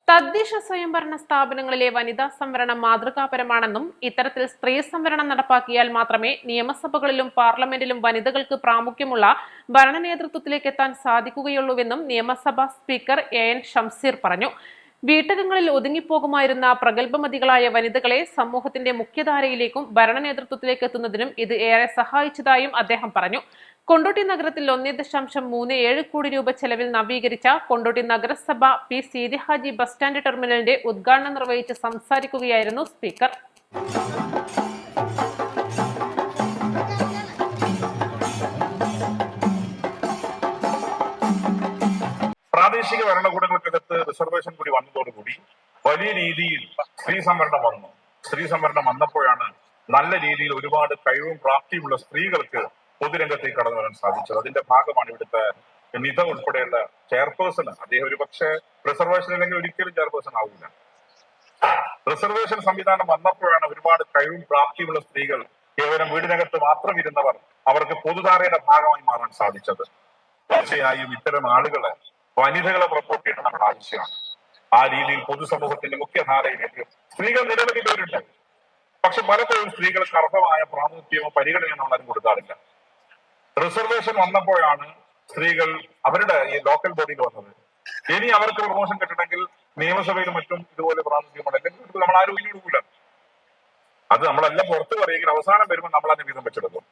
തദ്ദേശ സ്വയംഭരണ സ്ഥാപനങ്ങളിലെ വനിതാ സംവരണം മാതൃകാപരമാണെന്നും ഇത്തരത്തിൽ സ്ത്രീ സംവരണം നടപ്പാക്കിയാൽ മാത്രമേ നിയമസഭകളിലും പാർലമെന്റിലും വനിതകൾക്ക് പ്രാമുഖ്യമുള്ള ഭരണ നേതൃത്വത്തിലേക്ക് എത്താൻ സാധിക്കുകയുള്ളൂവെന്നും നിയമസഭാ സ്പീക്കർ എൻ ഷംസീർ പറഞ്ഞു. വീട്ടകങ്ങളിൽ ഒതുങ്ങിപ്പോകുമായിരുന്ന പ്രഗത്ഭമതികളായ വനിതകളെ സമൂഹത്തിന്റെ മുഖ്യധാരയിലേക്കും ഭരണ നേതൃത്വത്തിലേക്ക് എത്തുന്നതിനും ഇത് ഏറെ സഹായിച്ചതായും അദ്ദേഹം പറഞ്ഞു. കൊണ്ടോട്ടി നഗരത്തിൽ 1.37 കോടി രൂപ ചെലവിൽ നവീകരിച്ച കൊണ്ടോട്ടി നഗരസഭ P Seethi Haji bus stand ടെർമിനലിന്റെ ഉദ്ഘാടനം നിർവഹിച്ച് സംസാരിക്കുകയായിരുന്നു സ്പീക്കർ. പ്രാദേശിക ഭരണകൂടങ്ങൾക്കകത്ത് റിസർവേഷൻ കൂടി വന്നതോടുകൂടി വലിയ രീതിയിൽ സ്ത്രീ സംവരണം വന്നു. സ്ത്രീ സംവരണം വന്നപ്പോഴാണ് നല്ല രീതിയിൽ ഒരുപാട് കഴിവും പ്രാപ്തിയുമുള്ള സ്ത്രീകൾക്ക് പൊതുരംഗത്തേക്ക് കടന്നു വരാൻ സാധിച്ചത്. അതിന്റെ ഭാഗമാണ് ഇവിടുത്തെ നിത ഉൾപ്പെടെയുള്ള ചെയർപേഴ്സൺ. അദ്ദേഹം ഒരു പക്ഷേ റിസർവേഷൻ അല്ലെങ്കിൽ ഒരിക്കലും ചെയർപേഴ്സൺ ആവില്ല. റിസർവേഷൻ സംവിധാനം വന്നപ്പോഴാണ് ഒരുപാട് കഴിവും പ്രാപ്തിയുമുള്ള സ്ത്രീകൾ കേവലം വീടിനകത്ത് മാത്രം ഇരുന്നവർ അവർക്ക് പൊതുധാരയുടെ ഭാഗമായി മാറാൻ സാധിച്ചത്. തീർച്ചയായും ഇത്തരം ആളുകളെ വനിതകളെ പ്രൊപ്പോർട്ട് ചെയ്യണം നമ്മുടെ ആവശ്യമാണ്. ആ രീതിയിൽ പൊതുസമൂഹത്തിന്റെ മുഖ്യധാരയിലേക്ക് സ്ത്രീകൾ നിരവധി പേരുണ്ട്. പക്ഷെ പലപ്പോഴും സ്ത്രീകൾക്ക് അർഹമായ പ്രാമുഖ്യമോ പരിഗണനയോ ആരും കൊടുക്കാറില്ല. റിസർവേഷൻ വന്നപ്പോഴാണ് സ്ത്രീകൾ അവരുടെ ഈ ലോക്കൽ ബോഡിയിൽ വന്നത്. ഇനി അവർക്ക് പ്രൊമോഷൻ കിട്ടണമെങ്കിൽ നിയമസഭയിലും മറ്റും ഇതുപോലെ പ്രാമുഖ്യമാണ്. അല്ലെങ്കിൽ നമ്മൾ ആരും ഇല്ല. അത് നമ്മളെല്ലാം പുറത്തു പറയുമെങ്കിൽ അവസാനം വരുമ്പോൾ നമ്മൾ അതിനെ വീതം വെച്ചെടുക്കും.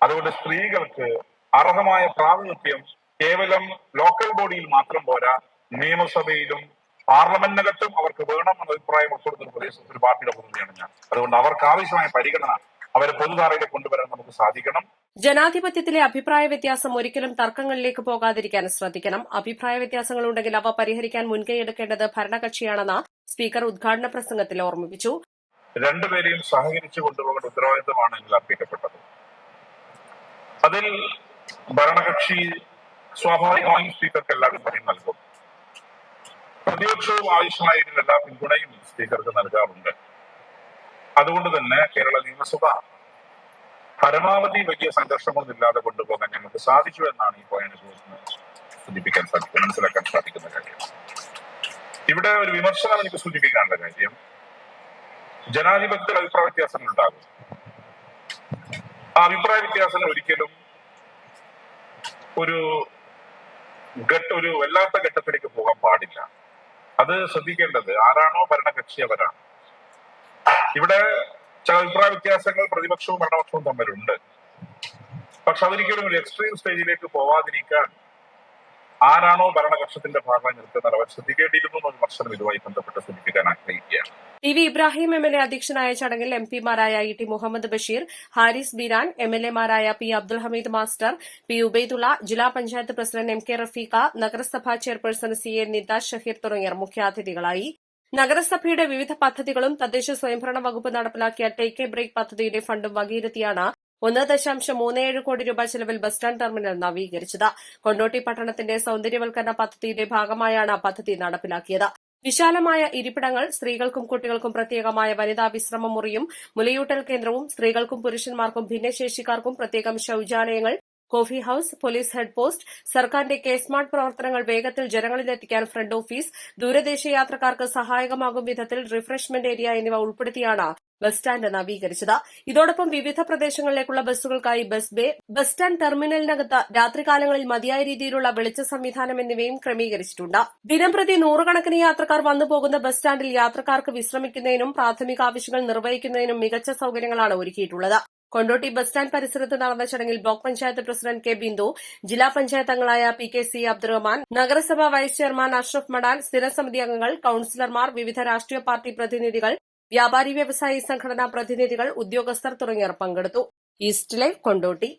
അതുകൊണ്ട് സ്ത്രീകൾക്ക് അർഹമായ പ്രാമുഖ്യം കേവലം ലോക്കൽ ബോഡിയിൽ മാത്രം പോരാ, നിയമസഭയിലും പാർലമെന്റിനകത്തും അവർക്ക് വേണം എന്ന അഭിപ്രായം ഉൾപ്പെടുത്തുന്ന പ്രദേശത്ത് ഒരു പാർട്ടിയുടെ പ്രതിനിധിയാണ് ഞാൻ. അതുകൊണ്ട് അവർക്ക് ആവശ്യമായ പരിഗണന അവരെ പൊതുധാരയിലേക്ക് കൊണ്ടുവരാൻ നമുക്ക് സാധിക്കണം. ജനാധിപത്യത്തിലെ അഭിപ്രായ വ്യത്യാസം ഒരിക്കലും തർക്കങ്ങളിലേക്ക് പോകാതിരിക്കാൻ ശ്രദ്ധിക്കണം. അഭിപ്രായ വ്യത്യാസങ്ങളുണ്ടെങ്കിൽ അവ പരിഹരിക്കാൻ മുൻകൈയെടുക്കേണ്ടത് ഭരണകക്ഷിയാണെന്ന് സ്പീക്കർ ഉദ്ഘാടന പ്രസംഗത്തിൽ ഓർമ്മിപ്പിച്ചു. രണ്ടുപേരെയും സഹകരിച്ചു കൊണ്ടുപോകേണ്ട ഉത്തരവാദിത്തമാണ് ഇതിൽ അർപ്പിക്കപ്പെട്ടത്. അതിൽ ഭരണകക്ഷി സ്വാഭാവികമായും സ്പീക്കർക്ക് എല്ലാ പിന്തുണയും നൽകും. പ്രതിപക്ഷവും ആവശ്യമായ എല്ലാ പിന്തുണയും സ്പീക്കർക്ക് നൽകാറുണ്ട്. അതുകൊണ്ട് തന്നെ കേരള നിയമസഭ പരമാവധി വലിയ സംഘർഷങ്ങളൊന്നുമില്ലാതെ കൊണ്ടുപോകാൻ ഞങ്ങൾക്ക് സാധിച്ചു എന്നാണ് ഈ പോയിന്റ് സൂചിപ്പിക്കാൻ സാധിക്കും, മനസ്സിലാക്കാൻ സാധിക്കുന്ന കാര്യം. ഇവിടെ ഒരു വിമർശനം എനിക്ക് സൂചിപ്പിക്കാനുള്ള കാര്യം, ജനാധിപത്യത്തിൽ അഭിപ്രായ വ്യത്യാസങ്ങൾ ഉണ്ടാകും. ആ അഭിപ്രായ വ്യത്യാസങ്ങൾ ഒരിക്കലും ഒരു വല്ലാത്ത ഘട്ടത്തിലേക്ക് പോകാൻ പാടില്ല. അത് ശ്രദ്ധിക്കേണ്ടത് ആരാണോ ഭരണകക്ഷി അവരാണ്. ഇവിടെ ചില അഭിപ്രായ വ്യത്യാസങ്ങൾ പ്രതിപക്ഷവും ഭരണപക്ഷവും തമ്മിലുണ്ട്. പക്ഷെ അതൊരിക്കലും ഒരു എക്സ്ട്രീം സ്റ്റേജിലേക്ക് പോവാതിരിക്കാൻ ആരാണോ ഭരണപക്ഷത്തിന്റെ ഭാഗമായി നിൽക്കുന്നത് അവർ ശ്രദ്ധിക്കേണ്ടിയിരുന്നു എന്ന വിമർശനം ഇതുമായി ബന്ധപ്പെട്ട് സൂചിപ്പിക്കാൻ ആഗ്രഹിക്കുകയാണ്. ടി വി ഇബ്രാഹിം എംഎൽഎ അധ്യക്ഷനായ ചടങ്ങിൽ എംപിമാരായ ഇ.ടി. മുഹമ്മദ് ബഷീർ, ഹാരിസ് ബീരാൻ, എംഎൽഎമാരായ P Abdul Hameed master, P Ubaidulla, ജില്ലാ panchayat president M K Rafeeqa, നഗരസഭാ chairperson C A Nitha Shaheer തുടങ്ങിയവർ മുഖ്യാതിഥികളായി. നഗരസഭയുടെ വിവിധ പദ്ധതികളും തദ്ദേശ സ്വയംഭരണ വകുപ്പ് നടപ്പിലാക്കിയ ടേക്ക് എ ബ്രേക്ക് പദ്ധതിയുടെ ഫണ്ടും വകയിരുത്തിയാണ് 1.37 കോടി രൂപ ചെലവിൽ ബസ് സ്റ്റാൻഡ് ടെർമിനൽ നവീകരിച്ചത്. കൊണ്ടോട്ടി പട്ടണത്തിന്റെ സൌന്ദര്യവൽക്കരണ പദ്ധതിയുടെ ഭാഗമായാണ് പദ്ധതി നടപ്പിലാക്കിയത്. വിശാലമായ ഇരിപ്പിടങ്ങൾ, സ്ത്രീകൾക്കും കുട്ടികൾക്കും പ്രത്യേകമായ വനിതാ വിശ്രമ മുറിയും മുലയൂട്ടൽ കേന്ദ്രവും, സ്ത്രീകൾക്കും പുരുഷന്മാർക്കും ഭിന്നശേഷിക്കാർക്കും പ്രത്യേകം ശൌചാലയങ്ങൾ, coffee house, police head post, സർക്കാരിന്റെ കെ സ്മാർട്ട് പ്രവർത്തനങ്ങൾ വേഗത്തിൽ ജനങ്ങളിലെത്തിക്കാൻ ഫ്രണ്ട് ഓഫീസ്, ദൂരദേശ യാത്രക്കാർക്ക് സഹായകമാകും വിധത്തിൽ റിഫ്രഷ്മെന്റ് ഏരിയ എന്നിവ ഉൾപ്പെടുത്തിയാണ് ബസ് സ്റ്റാൻഡ് നവീകരിച്ചത്. ഇതോടൊപ്പം വിവിധ പ്രദേശങ്ങളിലേക്കുള്ള ബസ്സുകൾക്കായി ബസ് ബേ, ബസ് സ്റ്റാൻഡ് ടെർമിനലിനകത്ത് രാത്രികാലങ്ങളിൽ മതിയായ രീതിയിലുള്ള വെളിച്ച സംവിധാനം എന്നിവയും ക്രമീകരിച്ചിട്ടുണ്ട്. ദിനംപ്രതി നൂറുകണക്കിന് യാത്രക്കാർ വന്നുപോകുന്ന ബസ് സ്റ്റാൻഡിൽ യാത്രക്കാർക്ക് വിശ്രമിക്കുന്നതിനും പ്രാഥമിക ആവശ്യങ്ങൾ നിർവഹിക്കുന്നതിനും മികച്ച സൌകര്യങ്ങളാണ് ഒരുക്കിയിട്ടുള്ളത്. കൊണ്ടോട്ടി ബസ് സ്റ്റാൻഡ് പരിസരത്ത് നടന്ന ചടങ്ങിൽ block panchayat president K Bindu, ജില്ലാ പഞ്ചായത്ത് അംഗങ്ങളായ പി കെ സി അബ്ദുറഹ്മാൻ, നഗരസഭാ വൈസ് ചെയർമാൻ അഷ്റഫ് മടാൻ, സ്ഥിരസമിതി അംഗങ്ങൾ, കൌൺസിലർമാർ, വിവിധ രാഷ്ട്രീയ പാർട്ടി പ്രതിനിധികൾ, വ്യാപാരി വ്യവസായി സംഘടനാ പ്രതിനിധികൾ, ഉദ്യോഗസ്ഥർ തുടങ്ങിയവർ പങ്കെടുത്തു. East live Kondotty.